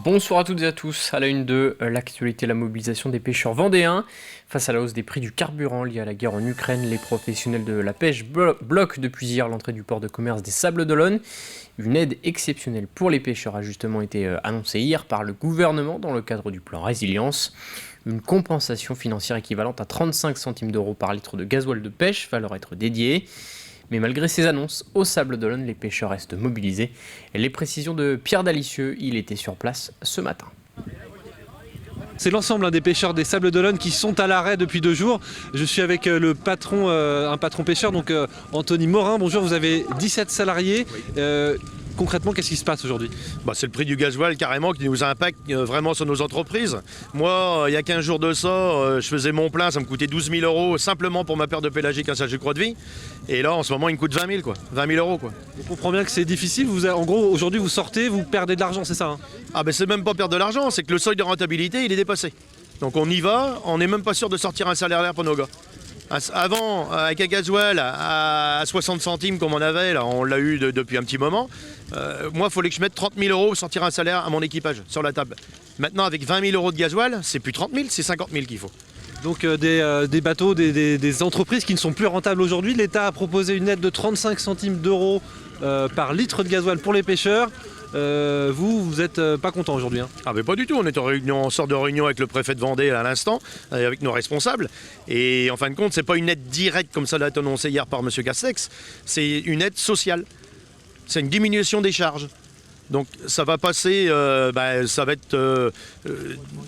Bonsoir à toutes et à tous. À la une de l'actualité, la mobilisation des pêcheurs vendéens. Face à la hausse des prix du carburant liée à la guerre en Ukraine, les professionnels de la pêche bloquent depuis hier l'entrée du port de commerce des Sables d'Olonne. Une aide exceptionnelle pour les pêcheurs a justement été annoncée hier par le gouvernement dans le cadre du plan Résilience. Une compensation financière équivalente à 35 centimes d'euros par litre de gasoil de pêche va leur être dédiée. Mais malgré ces annonces, au Sables d'Olonne, les pêcheurs restent mobilisés. Et les précisions de Pierre Dalicieux, il était sur place ce matin. C'est l'ensemble des pêcheurs des Sables d'Olonne qui sont à l'arrêt depuis 2 jours. Je suis avec le patron, un patron pêcheur, donc Anthony Morin. Bonjour, vous avez 17 salariés. Concrètement, qu'est-ce qui se passe aujourd'hui ? C'est le prix du gasoil carrément qui nous impacte vraiment sur nos entreprises. Moi, il y a 15 jours de ça, je faisais mon plein, ça me coûtait 12 000 euros simplement pour ma paire de pélagique, un sachet de croix de vie. Et là, en ce moment, il me coûte 20 000, quoi. 20 000 euros, quoi. On comprend bien que c'est difficile. En gros, aujourd'hui, vous sortez, vous perdez de l'argent, c'est ça, hein ? C'est même pas perdre de l'argent, c'est que le seuil de rentabilité, il est dépassé. Donc on y va, on n'est même pas sûr de sortir un salaire pour nos gars. Avant, avec un gasoil à 60 centimes comme on avait, là, on l'a eu depuis un petit moment, moi, il fallait que je mette 30 000 euros pour sortir un salaire à mon équipage sur la table. Maintenant, avec 20 000 euros de gasoil, c'est plus 30 000, c'est 50 000 qu'il faut. Donc des bateaux, des entreprises qui ne sont plus rentables aujourd'hui. L'État a proposé une aide de 35 centimes d'euros par litre de gasoil pour les pêcheurs. Vous n'êtes pas content aujourd'hui, hein ? Mais pas du tout, on est en réunion, on sort de réunion avec le préfet de Vendée à l'instant, avec nos responsables. Et en fin de compte, c'est pas une aide directe comme ça l'a été annoncé hier par M. Castex, c'est une aide sociale. C'est une diminution des charges. Donc ça va passer, ça va être,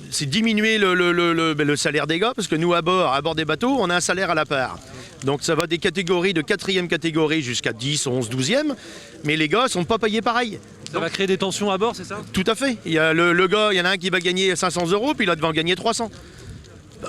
c'est diminuer le salaire des gars, parce que nous à bord des bateaux, on a un salaire à la part. Donc ça va des catégories de 4e catégorie jusqu'à 10, 11, 12e, mais les gars ne sont pas payés pareil. Ça va créer des tensions à bord, c'est ça ? Tout à fait. Il y a le gars, il y en a un qui va gagner 500 euros, puis l'autre va en gagner 300.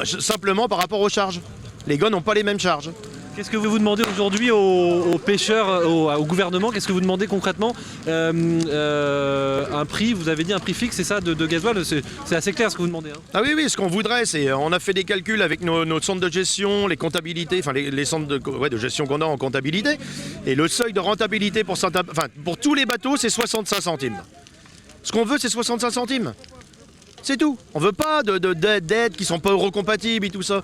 Simplement par rapport aux charges. Les gars n'ont pas les mêmes charges. Qu'est-ce que vous demandez aujourd'hui aux pêcheurs, au gouvernement ? Qu'est-ce que vous demandez concrètement ? Un prix, vous avez dit un prix fixe, c'est ça, de gasoil ? C'est assez clair ce que vous demandez. Hein. Oui, ce qu'on voudrait, c'est, on a fait des calculs avec nos centres de gestion, les comptabilités, enfin les centres de gestion qu'on a en comptabilité, et le seuil de rentabilité pour tous les bateaux, c'est 65 centimes. Ce qu'on veut, c'est 65 centimes. C'est tout. On ne veut pas d'aides qui ne sont pas eurocompatibles et tout ça.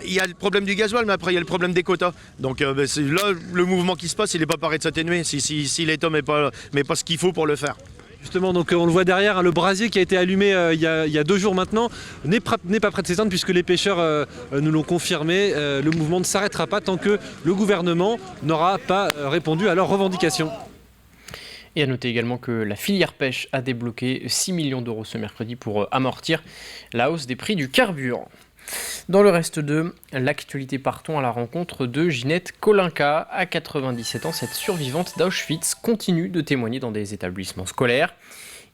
Il y a le problème du gasoil, mais après il y a le problème des quotas. Donc c'est là, le mouvement qui se passe, il n'est pas paré de s'atténuer si l'État met pas ce qu'il faut pour le faire. Justement, donc on le voit derrière, le brasier qui a été allumé il y a 2 jours maintenant n'est pas prêt de s'éteindre puisque les pêcheurs nous l'ont confirmé. Le mouvement ne s'arrêtera pas tant que le gouvernement n'aura pas répondu à leurs revendications. Et à noter également que la filière pêche a débloqué 6 millions d'euros ce mercredi pour amortir la hausse des prix du carburant. Dans le reste de l'actualité, partons à la rencontre de Ginette Kolinka. À 97 ans, cette survivante d'Auschwitz continue de témoigner dans des établissements scolaires.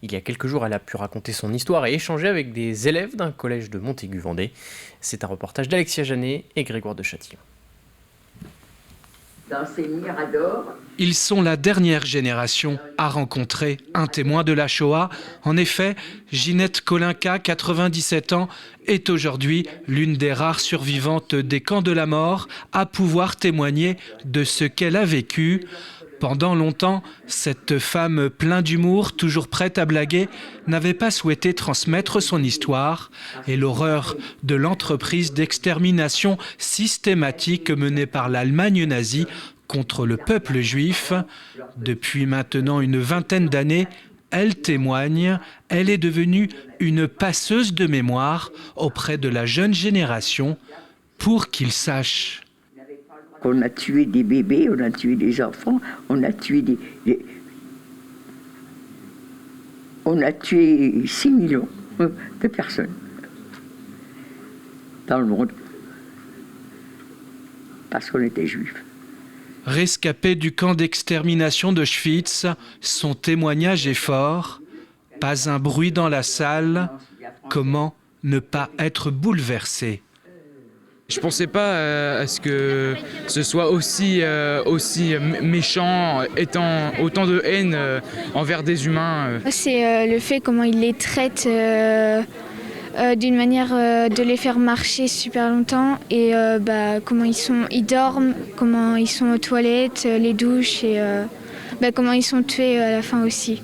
Il y a quelques jours, elle a pu raconter son histoire et échanger avec des élèves d'un collège de Montaigu-Vendée. C'est un reportage d'Alexia Janet et Grégoire de Châtillon. Dans ces miradors. Ils sont la dernière génération à rencontrer un témoin de la Shoah. En effet, Ginette Kolinka, 97 ans, est aujourd'hui l'une des rares survivantes des camps de la mort à pouvoir témoigner de ce qu'elle a vécu. Pendant longtemps, cette femme pleine d'humour, toujours prête à blaguer, n'avait pas souhaité transmettre son histoire et l'horreur de l'entreprise d'extermination systématique menée par l'Allemagne nazie contre le peuple juif. Depuis maintenant une vingtaine d'années, elle témoigne, elle est devenue une passeuse de mémoire auprès de la jeune génération pour qu'ils sachent. On a tué des bébés, on a tué des enfants, on a tué on a tué 6 millions de personnes dans le monde parce qu'on était juifs. Rescapée du camp d'extermination d'Auschwitz, son témoignage est fort. Pas un bruit dans la salle. Comment ne pas être bouleversé ? Je ne pensais pas à ce que ce soit aussi méchant, étant autant de haine envers des humains. C'est le fait comment ils les traitent d'une manière de les faire marcher super longtemps et comment ils dorment, comment ils sont aux toilettes, les douches et comment ils sont tués à la fin aussi.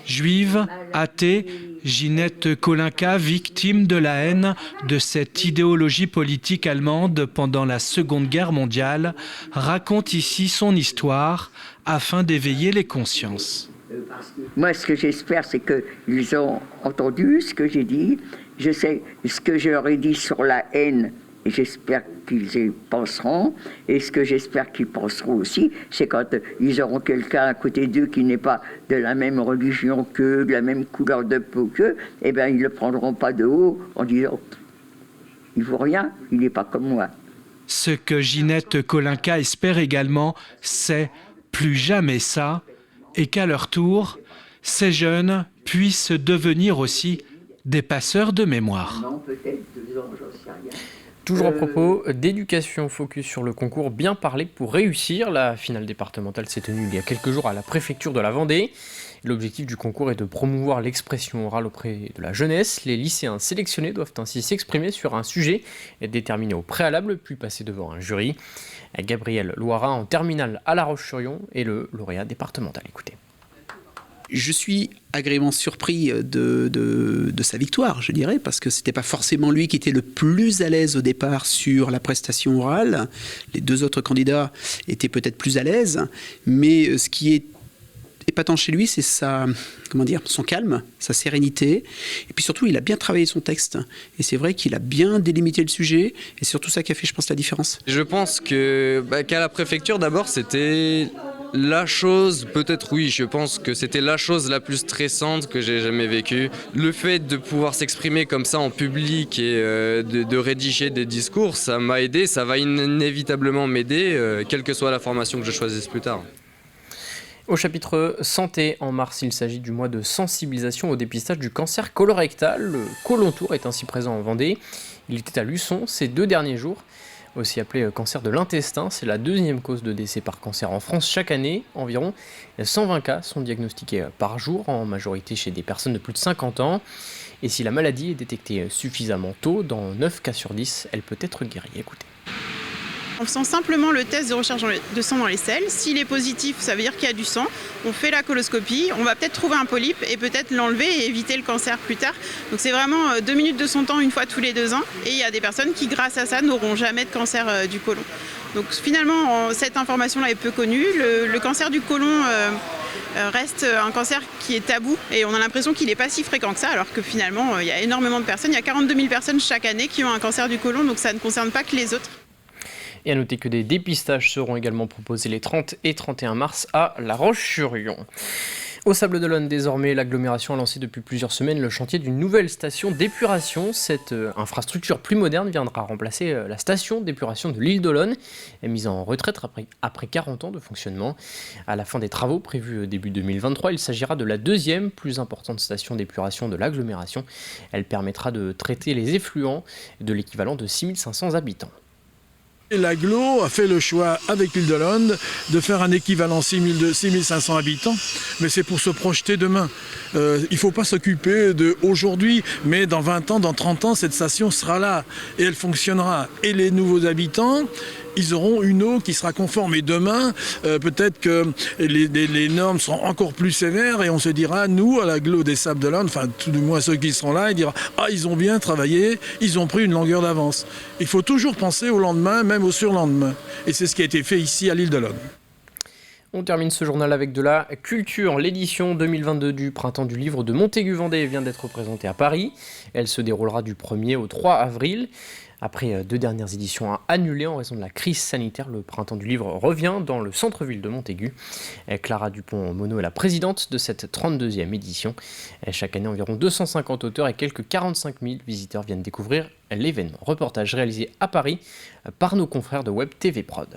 Juive, athée, Ginette Kolinka, victime de la haine de cette idéologie politique allemande pendant la Seconde Guerre mondiale, raconte ici son histoire afin d'éveiller les consciences. Moi, ce que j'espère, c'est qu'ils ont entendu ce que j'ai dit. Je sais ce que je leur ai dit sur la haine, et j'espère qu'ils y penseront. Et ce que j'espère qu'ils penseront aussi, c'est quand ils auront quelqu'un à côté d'eux qui n'est pas de la même religion qu'eux, de la même couleur de peau qu'eux, eh bien, ils ne le prendront pas de haut en disant « il ne vaut rien, il n'est pas comme moi ». Ce que Ginette Kolinka espère également, c'est plus jamais ça, et qu'à leur tour, ces jeunes puissent devenir aussi des passeurs de mémoire. Non, peut-être 2 ans, j'en sais rien. Toujours à propos d'éducation, focus sur le concours Bien parler pour réussir. La finale départementale s'est tenue il y a quelques jours à la préfecture de la Vendée. L'objectif du concours est de promouvoir l'expression orale auprès de la jeunesse. Les lycéens sélectionnés doivent ainsi s'exprimer sur un sujet déterminé au préalable, puis passer devant un jury. Gabriel Loira, en terminale à La Roche-sur-Yon, est le lauréat départemental. Écoutez. Je suis agréablement surpris de sa victoire, je dirais, parce que c'était pas forcément lui qui était le plus à l'aise au départ sur la prestation orale. Les 2 autres candidats étaient peut-être plus à l'aise, mais ce qui est épatant chez lui, c'est son calme, sa sérénité, et puis surtout, il a bien travaillé son texte. Et c'est vrai qu'il a bien délimité le sujet, et c'est surtout ça qui a fait, je pense, la différence. Je pense qu'à la préfecture, d'abord, c'était la chose, peut-être oui, je pense que c'était la chose la plus stressante que j'ai jamais vécue. Le fait de pouvoir s'exprimer comme ça en public et de rédiger des discours, ça m'a aidé, ça va inévitablement m'aider, quelle que soit la formation que je choisisse plus tard. Au chapitre santé, en mars, il s'agit du mois de sensibilisation au dépistage du cancer colorectal. Le Colontour est ainsi présent en Vendée. Il était à Luçon ces 2 derniers jours. Aussi appelé cancer de l'intestin, c'est la 2e cause de décès par cancer en France chaque année. Environ 120 cas sont diagnostiqués par jour, en majorité chez des personnes de plus de 50 ans. Et si la maladie est détectée suffisamment tôt, dans 9 cas sur 10, elle peut être guérie. Écoutez. En faisant simplement le test de recherche de sang dans les selles, s'il est positif, ça veut dire qu'il y a du sang, on fait la coloscopie, on va peut-être trouver un polype et peut-être l'enlever et éviter le cancer plus tard. Donc c'est vraiment 2 minutes de son temps une fois tous les 2 ans, et il y a des personnes qui grâce à ça n'auront jamais de cancer du côlon. Donc finalement cette information-là est peu connue, le cancer du côlon reste un cancer qui est tabou et on a l'impression qu'il n'est pas si fréquent que ça, alors que finalement il y a énormément de personnes, il y a 42 000 personnes chaque année qui ont un cancer du côlon, donc ça ne concerne pas que les autres. Et à noter que des dépistages seront également proposés les 30 et 31 mars à La Roche-sur-Yon. Au Sables-d'Olonne, désormais, l'agglomération a lancé depuis plusieurs semaines le chantier d'une nouvelle station d'épuration. Cette infrastructure plus moderne viendra remplacer la station d'épuration de l'île d'Olonne, mise en retraite après 40 ans de fonctionnement. À la fin des travaux prévus début 2023, il s'agira de la 2e plus importante station d'épuration de l'agglomération. Elle permettra de traiter les effluents de l'équivalent de 6500 habitants. L'agglo a fait le choix avec l'île d'Olonne de faire un équivalent 6500 habitants, mais c'est pour se projeter demain. Il ne faut pas s'occuper d'aujourd'hui, mais dans 20 ans, dans 30 ans, cette station sera là et elle fonctionnera. Et les nouveaux habitants, ils auront une eau qui sera conforme. Et demain, peut-être que les normes seront encore plus sévères et on se dira, nous, à l'agglo des Sables-d'Olonne, enfin tout du moins ceux qui seront là, ils diront « Ah, ils ont bien travaillé, ils ont pris une longueur d'avance ». Il faut toujours penser au lendemain, même au surlendemain. Et c'est ce qui a été fait ici à l'île d'Olonne. On termine ce journal avec de la culture. L'édition 2022 du Printemps du Livre de Montaigu-Vendée vient d'être présentée à Paris. Elle se déroulera du 1er au 3 avril. Après 2 dernières éditions annulées en raison de la crise sanitaire, le Printemps du Livre revient dans le centre-ville de Montaigu. Clara Dupont-Mono est la présidente de cette 32e édition. Chaque année, environ 250 auteurs et quelques 45 000 visiteurs viennent découvrir l'événement. Reportage réalisé à Paris par nos confrères de Web TV Prod.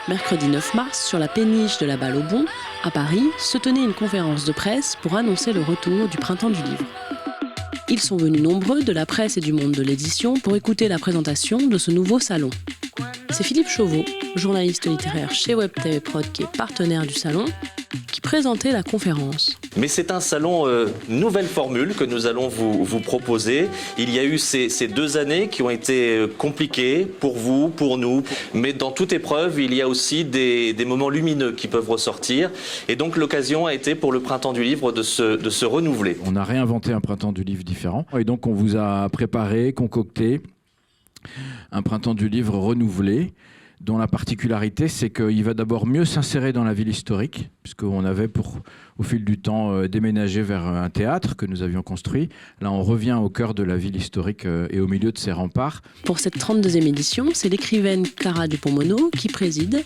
Mercredi 9 mars, sur la péniche de la Balle-au-Bon, à Paris, se tenait une conférence de presse pour annoncer le retour du Printemps du Livre. Ils sont venus nombreux de la presse et du monde de l'édition pour écouter la présentation de ce nouveau salon. C'est Philippe Chauveau, journaliste littéraire chez Web TV Prod qui est partenaire du salon, qui présentait la conférence. Mais c'est un salon nouvelle formule que nous allons vous proposer. Il y a eu ces 2 années qui ont été compliquées pour vous, pour nous. Mais dans toute épreuve, il y a aussi des moments lumineux qui peuvent ressortir. Et donc l'occasion a été pour le Printemps du Livre de se renouveler. On a réinventé un Printemps du Livre différent. Et donc on vous a préparé, concocté un Printemps du Livre renouvelé, dont la particularité, c'est qu'il va d'abord mieux s'insérer dans la ville historique, puisqu'on avait, au fil du temps, déménagé vers un théâtre que nous avions construit. Là, on revient au cœur de la ville historique et au milieu de ses remparts. Pour cette 32e édition, c'est l'écrivaine Clara Dupont-Mono qui préside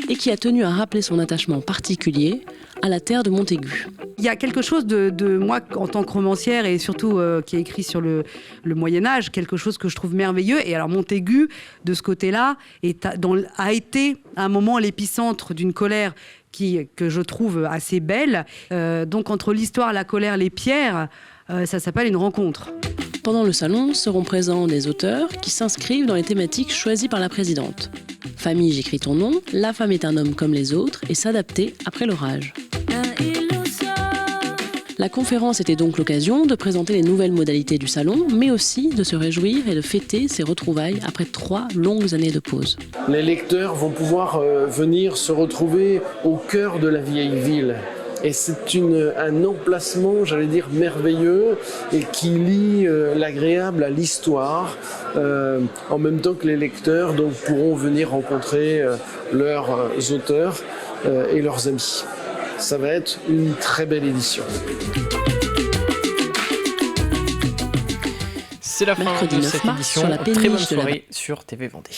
et qui a tenu à rappeler son attachement particulier à la terre de Montaigu. Il y a quelque chose de moi, en tant que romancière, et surtout qui a écrit sur le Moyen-Âge, quelque chose que je trouve merveilleux. Et alors Montaigu, de ce côté-là, a été à un moment l'épicentre d'une colère que je trouve assez belle. Donc entre l'histoire, la colère, les pierres, ça s'appelle une rencontre. Pendant le salon seront présents des auteurs qui s'inscrivent dans les thématiques choisies par la présidente. Famille, j'écris ton nom, la femme est un homme comme les autres et s'adapter après l'orage. La conférence était donc l'occasion de présenter les nouvelles modalités du salon, mais aussi de se réjouir et de fêter ces retrouvailles après 3 longues années de pause. Les lecteurs vont pouvoir venir se retrouver au cœur de la vieille ville. Et c'est un emplacement, j'allais dire, merveilleux et qui lie l'agréable à l'histoire, en même temps que les lecteurs donc, pourront venir rencontrer leurs auteurs et leurs amis. Ça va être une très belle édition. C'est la fin de cette édition. sur la Très bonne péniche de la soirée sur TV Vendée.